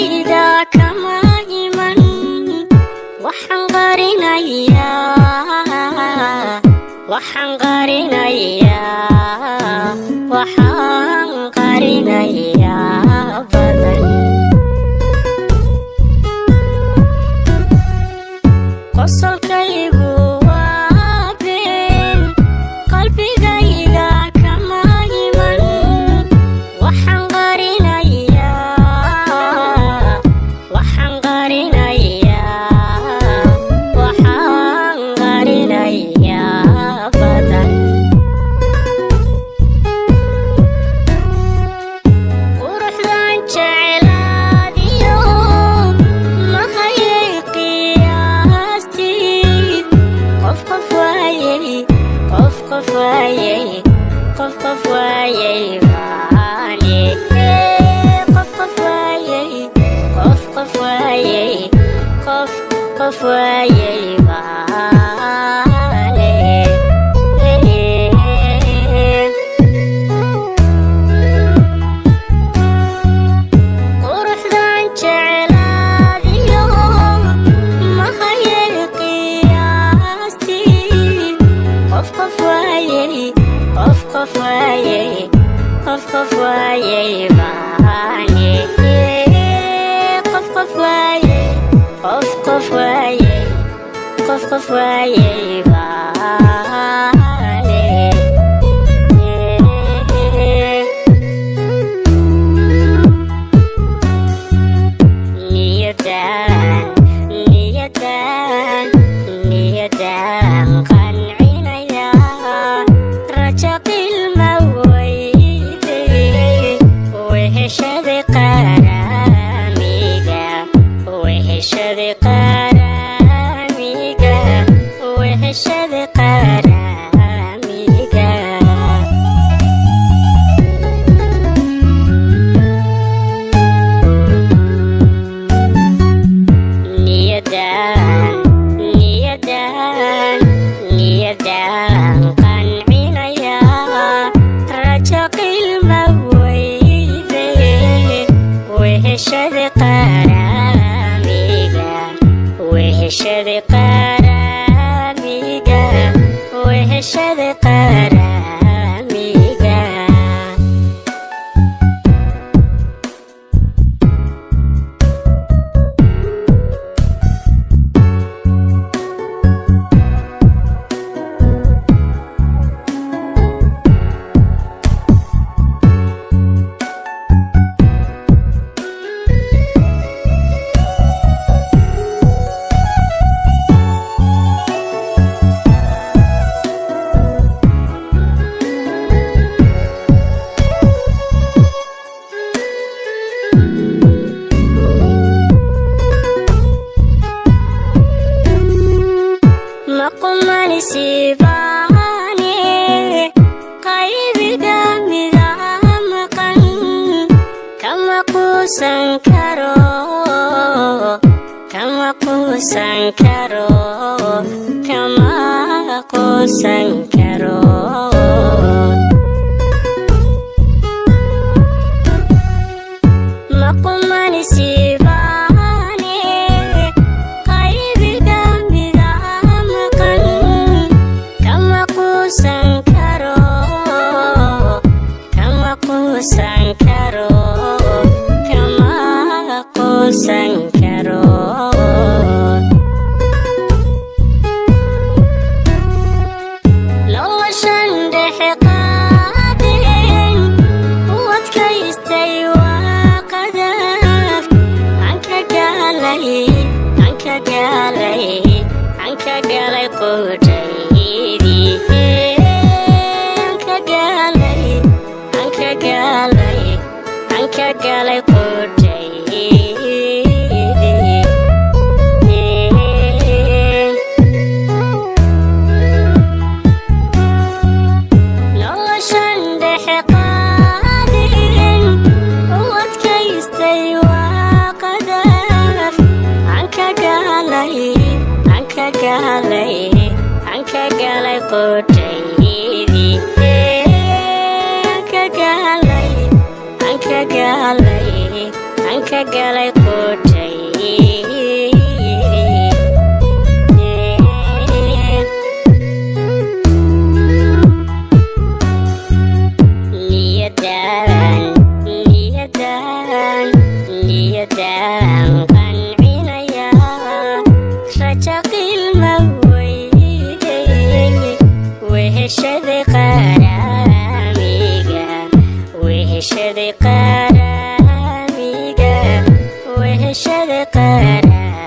qalbigayga kama iman waxaan qarinayaa waxaan qarinayaa badan qosolkaygu waa been qalbigayga kama iman waxaan qarinayaa badan quruxdan jecelaadiyo ma hayay qiyaastii qof waayay baane qof waayay baane quruxdan jecelaadiyo ma hayay qiyaastii qof waayay baane qof waayay baane niyadan qancinaya raja qilma weyde weheshada qaramiga niyadan qancinaya raja qilma weyde weheshada qaramiga maqumani sibaane qaybiga mida maqan kama quusan karo maqumani sibaane qaybiga mida maqan kama quusan karo noloshan dhexe qaadeen u adkaystay waa qadaf aan ka galay qudhaydii aan ka galay qudhaydii noloshan dhexe qaadeen u adkaystay waa qadaf aan ka galay qudhaydii aan ka galay qotay niyadan qancinaya rajaqil maweyde weheshada qaramiga weheshada qaramiga weheshada qaramiga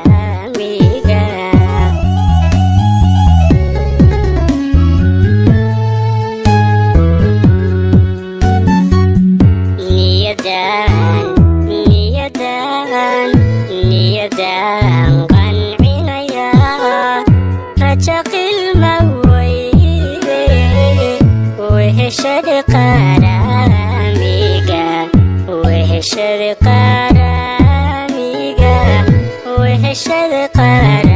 niyadan qancinaya rajaqil maweyde weheshada qaramiga weheshada qaramiga weheshada qaramiga